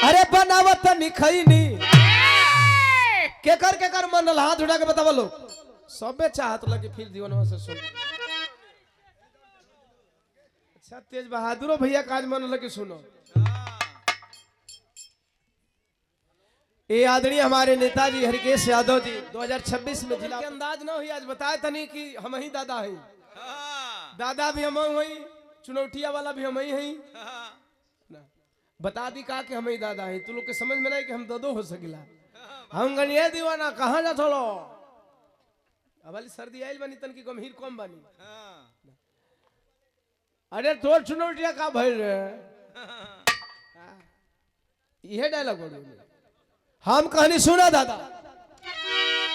अरे बनावत निखैनी केकर मनल हाथ उठा के बतावा लो सबे चाहत लगे फिर जीवन में से सुन। अच्छा तेज बहादुर भैया काज मन लगे सुनो। ये आदरणीय हमारे नेताजी हरिकेश यादव जी 2026 में जिला के अंदाज ना हुई आज बताए तनी कि हम ही दादा हैं। दादा भी हम ही चुनौतिया वाला भी हम ही हैं। बता दी का कि हम ही दादा हैं। तू लोग के समझ में नहीं कि हम ददो हो सकिला। हम गनिया दीवाना कहाँ जा थोड़ो अब वाली सर्दी आइल बनी तन की गंभीर कम बनी। अरे तोर चुनौतिया का भइल रे यह डायलॉग बोलो हम कहानी सुना दादा।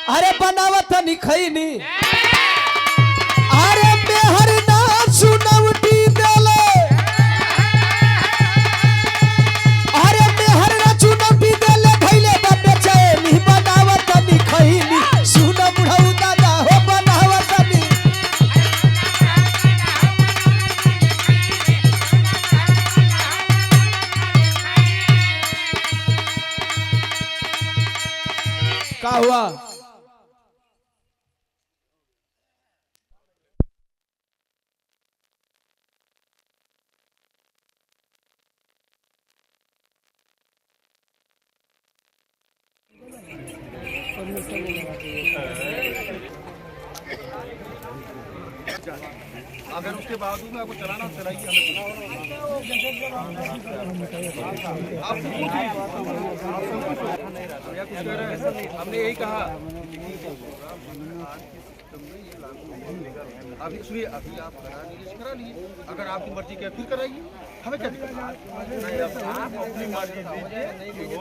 अरे बनावत निखैनी अरे मेहर ना सुनौटी देले अरे मेहर ना सुनौटी देले भइले बाबे चैनी बनावत निखैनी सुन बुढ़ऊ दादा हो बनावत नि का हुआ। अगर उसके बावजूद में आपको चलाना चलाइए हमने यही कहा। अभी सुनिए अभी आप करा लीजिए अगर आपकी मर्जी क्या फिर कराइए हमें क्या दिक्कत है। आप अपनी मर्जी दीजिए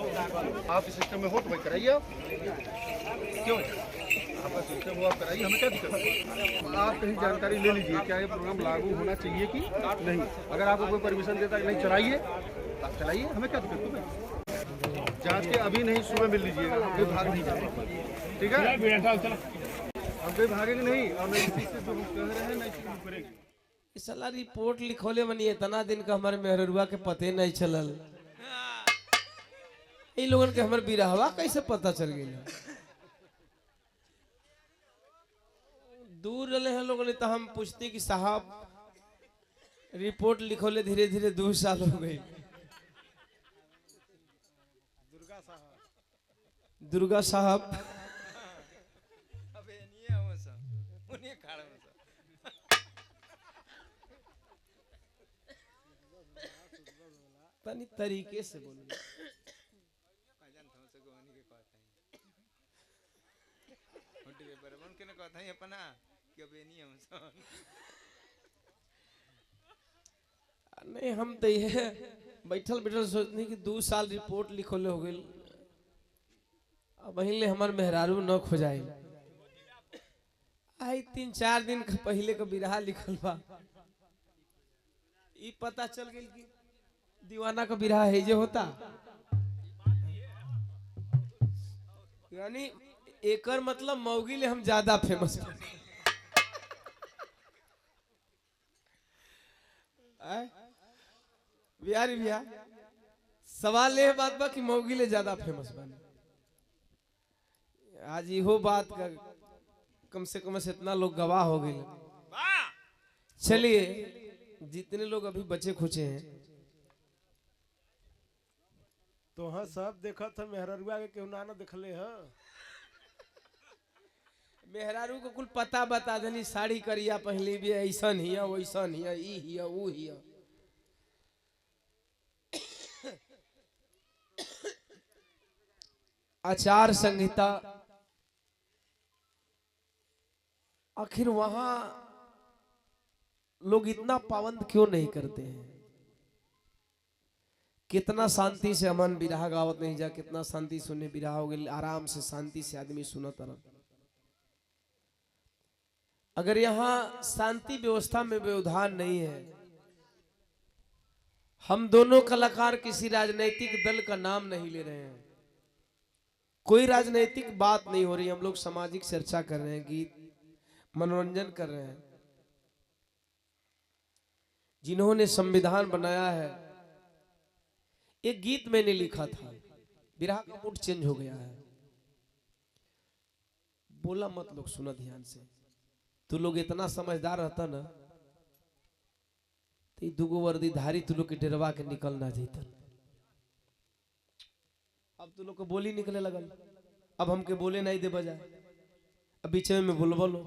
आप इस सिस्टम में हो तो भाई कराइए आप क्यों आपका सिस्टम हो आप कराइए हमें क्या दिक्कत है। आप कहीं जानकारी ले लीजिए क्या ये प्रोग्राम लागू होना चाहिए कि नहीं। अगर आपको कोई परमिशन देता है नहीं चलाइए आप चलाइए हमें क्या दिक्कत है। जांच के अभी नहीं सुबह मिल लीजिएगा कोई भाग नहीं जाए ठीक है। हम कोई भागेंगे नहीं और नहीं इसी से जो हम कह रहे हैं नहीं करेंगे। साला रिपोर्ट लिखोले मनी इतना दिन का हमारे मेहरुआ के पते नहीं चलल। इन लोगन के हमारे बिरहवा कैसे पता चल गई। दूर रहे हैं लोगों ने तो हम पूछते कि साहब रिपोर्ट लिखोले धीरे धीरे 2 साल हो गए। दुर्गा साहब तनी तरीके से बोलो। नहीं हम तो ये बैठल बैठल सोचनी कि 2 साल रिपोर्ट लिखोले हो गई अब पहले हमार मेहरारू न खोजाई आई 3-4 दिन का पहले का बिरहा लिखल बा ई पता चल गई कि दीवाना का बिरहा है जो होता यानी एकर मतलब मौगी ले हम ज्यादा फेमस बिहारी भैया सवाल ये बात बा कि मौगी ले ज्यादा फेमस बने। आज इहो बात का कम से कम इतना लोग गवाह हो गए। चलिए जितने लोग अभी बचे खुचे हैं तो हाँ सब देखा था मेहरुआ के क्यों ना दिखले है। मेहरारू को कुल पता बता देनी साड़ी करिया पहली भी ऐसा हिया वैसा हिया ई हिया वो हिया। आचार संहिता आखिर वहां लोग इतना पाबंद क्यों नहीं करते हैं। कितना शांति से अमन बिरहा गावत नहीं जा कितना शांति सुने बिरहा हो गई आराम से शांति से आदमी सुनत रह। अगर यहाँ शांति व्यवस्था में व्यवधान नहीं है हम दोनों कलाकार किसी राजनीतिक दल का नाम नहीं ले रहे हैं कोई राजनीतिक बात नहीं हो रही हम लोग सामाजिक चर्चा कर रहे हैं गीत मनोरंजन कर रहे हैं। जिन्होंने संविधान बनाया है एक गीत मैंने लिखा था, विरह का मूड चेंज हो गया है। बोला मत लोग, सुना ध्यान से। तू लोग इतना समझदार रहता ना तो दुगो वर्दी धारी तू लोग के डेरवा के निकल ना जीता। अब तू लोग को बोली निकले लगल, अब हमके बोले नहीं दे बजा, अब बीच में बोलबो लो।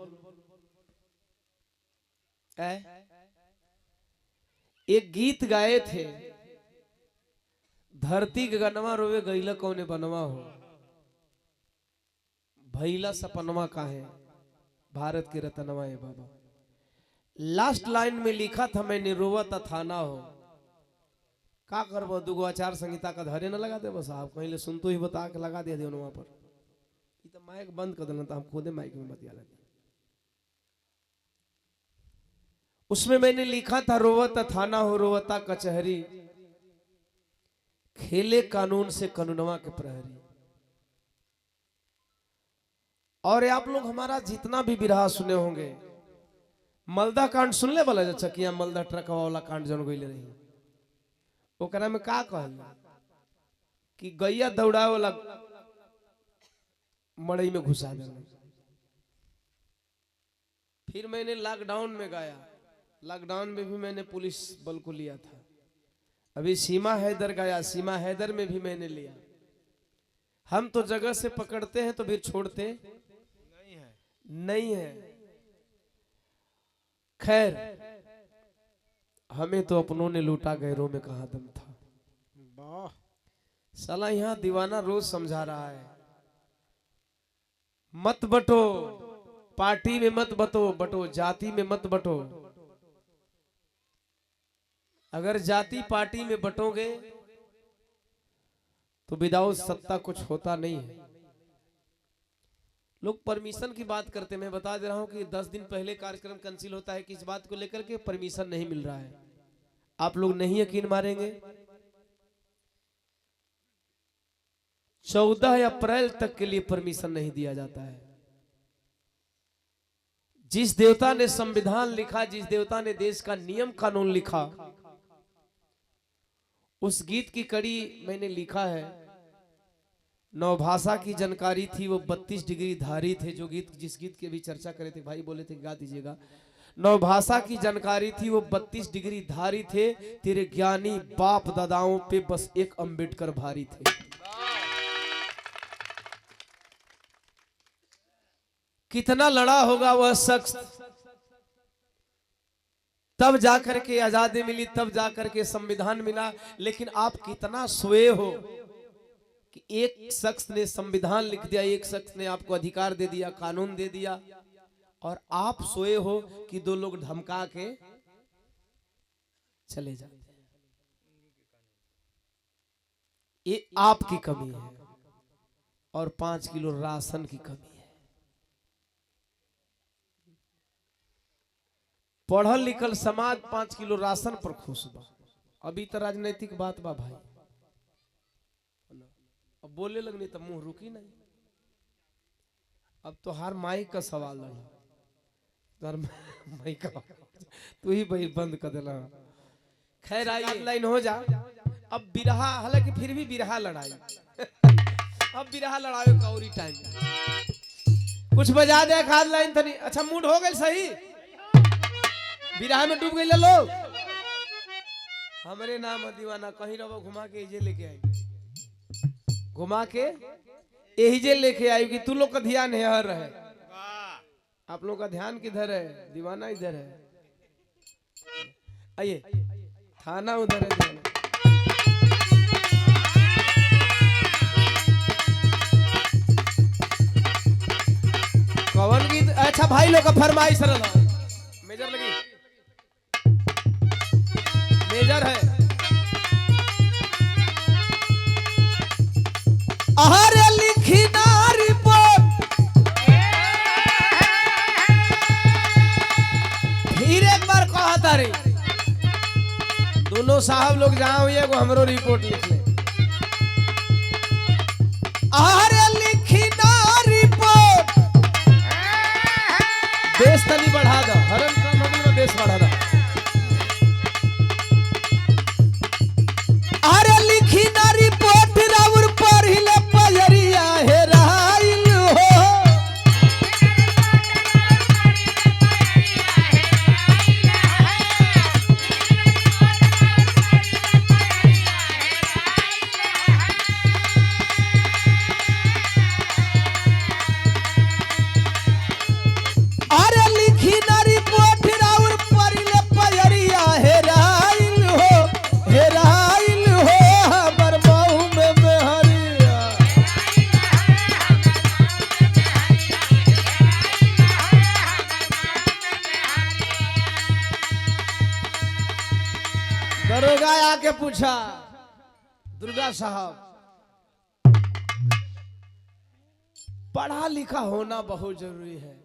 एक गीत गाए थे, धरती के गनवा रोवे गईला कौने बनवा हो, भैला सपनवा काहे भारत के रतनवा है बाबा। लास्ट लाइन में लिखा था मैंने, रोवत थाना हो। का करबो, दुगो आचार संहिता का धरे न लगा दे बस। आप कहीं ले सुन तो ही बता के लगा दे वहां पर। ये तो माइक बंद कर देना, तो हम खुदे माइक में बतिया लेते। उसमें मैंने लिखा था, रोवत थाना हो रोवता कचहरी, खेले कानून से कानूनवा के प्रहरी। और आप लोग हमारा जितना भी बिरहा सुने होंगे, मलदा कांड सुनले वाला चकिया मलदा ट्रक वाला कांड जन गई रही, ओकरा में का कहल कि गैया दौड़ाए वाला मड़ई में घुसा देना। फिर मैंने लॉकडाउन में गाया, लॉकडाउन में भी मैंने पुलिस बल को लिया था। अभी सीमा हैदर गाया, सीमा हैदर में भी मैंने लिया। हम तो जगह से पकड़ते हैं तो फिर छोड़ते नहीं है। खैर, हमें तो अपनों ने लूटा, गैरों में कहां दम था। वाह, साला यहां दीवाना रोज समझा रहा है, मत बटो पार्टी में, मत बटो जाति में, मत बटो। अगर जाति पार्टी में बटोगे तो विदाउट सत्ता कुछ होता नहीं है। लोग परमिशन की बात करते हैं, मैं बता दे रहा हूं कि 10 दिन पहले कार्यक्रम कैंसिल होता है कि इस बात को लेकर के परमिशन नहीं मिल रहा है। आप लोग नहीं यकीन मारेंगे, 14 अप्रैल तक के लिए परमिशन नहीं दिया जाता है। जिस देवता ने संविधान लिखा, जिस देवता ने देश का नियम कानून लिखा, उस गीत की कड़ी मैंने लिखा है। नवभाषा की जानकारी थी, वो 32 डिग्री धारी थे। जो गीत, जिस गीत की भी चर्चा करे थे, भाई बोले थे गा दीजिएगा। नवभाषा की जानकारी थी, वो 32 डिग्री धारी थे। तेरे ज्ञानी बाप दादाओं पे बस एक अंबेडकर भारी थे। कितना लड़ा होगा वह शख्स, तब जाकर के आजादी मिली, तब जाकर के संविधान मिला। लेकिन आप कितना सोए हो कि एक शख्स ने संविधान लिख दिया, एक शख्स ने आपको अधिकार दे दिया, कानून दे दिया, और आप सोए हो कि 2 लोग धमका के चले जाते हैं। ये आपकी कमी है और 5 किलो राशन की कमी है। पढ़ल लिखल समाज 5 किलो राशन पर खुश बा। अभी तो राजनीतिक बात बा भाई, अब बोले लगनी तो मुंह रुकी नहीं। अब तो हर माइक का सवाल है, माइक का तू ही भाई बंद कर देना। खैर आइए, लाइन हो जा। अब बिरहा, हालांकि फिर भी बिरहा लड़ाई अब बिरहा लड़ाई का और ही टाइम। कुछ बजा दे एक आध लाइन तनी। अच्छा, मूड हो गए सही, बिरहा में डूब गए लोग। हमरे नाम दीवाना, कहीं रहो घुमा के इजे लेके आई, घुमा के यही लेके आई कि तू लोग का ध्यान है हर है। आप लोग का ध्यान किधर है? दीवाना इधर है। आइए, थाना उधर है, दीवाना। कौन गीत? अच्छा भाई लोग का फरमाइश रहा, मेजर लगी, मेजर है। अरे लिखी ना रिपोर्ट, फिर एक बार कहा था रे, दोनों साहब लोग जहां हुए वो हमरो रिपोर्ट लिख ले। अरे लिखी ना रिपोर्ट, बेस तनी बढ़ा दो, हरन कम हो गई, बेस बढ़ा दो। अरे लिखी पूछा दुर्गा साहब, पढ़ा लिखा होना बहुत जरूरी है।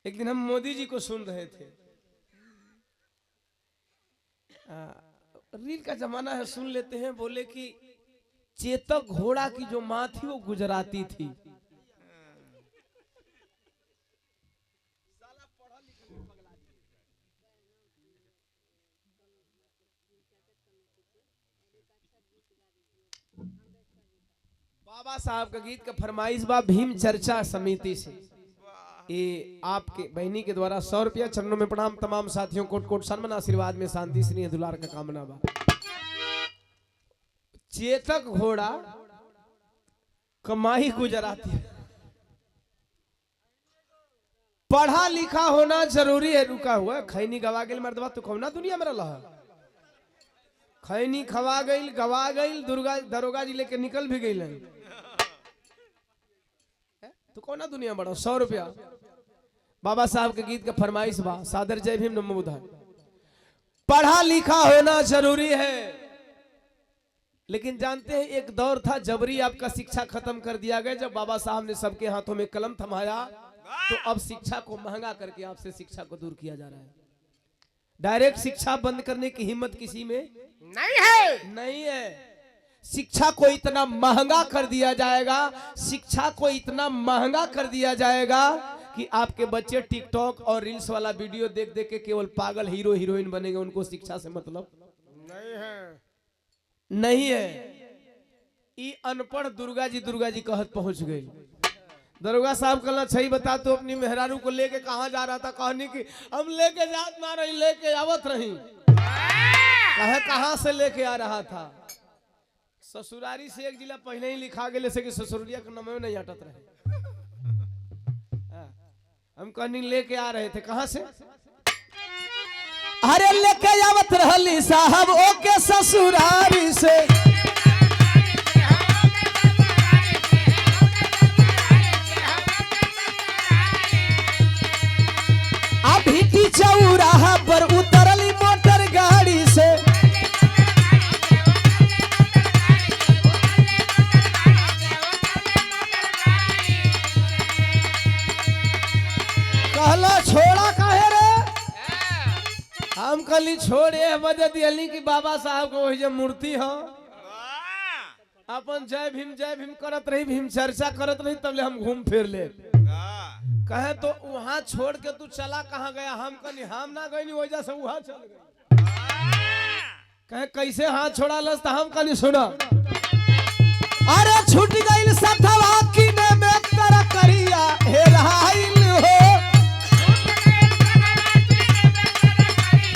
एक दिन हम मोदी जी को सुन रहे थे, रील का जमाना है, सुन लेते हैं। बोले कि चेतक घोड़ा की जो माँ थी वो गुजराती थी। बाबा साहब का गीत का फरमाइश बा भीम चर्चा समिति से। ये आपके बहनी के द्वारा 100 रुपया चरणों में प्रणाम। तमाम साथियों कोट कोट सम्मान आशीर्वाद में शांति स्नेह दुलार का कामना बा। चेतक घोड़ा कमाई गुजराती, पढ़ा लिखा होना जरूरी है। रुका हुआ खैनी गवा गेल मर्दवा, तू कौना दुनिया में रहा? खैनी खवा गई, गवा गई, दरोगा जी लेके निकल भी गई। तू कौना दुनिया में बड़ा? 100 रुपया। बाबा साहब के गीत का फरमाइश बा। सादर जय भीम नमो बुद्धाय। पढ़ा लिखा होना जरूरी है, लेकिन जानते हैं एक दौर था जबरी आपका शिक्षा खत्म कर दिया गया। जब बाबा साहब ने सबके हाथों में कलम थमाया तो अब शिक्षा को महंगा करके आपसे शिक्षा को दूर किया जा रहा है। डायरेक्ट शिक्षा बंद करने की हिम्मत किसी में नहीं है। शिक्षा को इतना महंगा कर दिया जाएगा, शिक्षा को इतना महंगा कर दिया जाएगा कि आपके बच्चे टिकटॉक और रील्स वाला वीडियो देख देख के केवल पागल हीरो हीरोइन बनेंगे। उनको शिक्षा से मतलब नहीं है। ये अनपढ़ दुर्गा जी कहत पहुंच गई। दरोगा साहब कहना सही बता, तो अपनी मेहरारू को लेके कहां जा रहा था? कहनी कि हम लेके जात ना रही, लेके आवत रही। कहां से लेके आ रहा था? ससुरारी से एक जिला पहले ही लिखा गए से कि ससुरिया का नाम नहीं हटत रहे। हम कहनी लेके आ रहे थे। कहां से? अरे लेके आवत रहली साहब ओके ससुरारी से। अभी की चौराहा पर उतरली मोटर गाड़ी से। कहला छोड़ा काहे रे? हम कली छोड़े वजह दियली कि बाबा साहब को वही जो मूर्ति हो अपन जय भीम करत रही, भीम चर्चा करत रही, तब ले हम घूम फिर ले। कहे तो वहां छोड़ के तू चला कहाँ गया? हम कनी हम ना गई वजह से वहां चल गए। कहे कैसे हाथ छोड़ा लस? तो हम कनी सुना, अरे छूट गई सथवा किने में कर करिया हेराइल हो।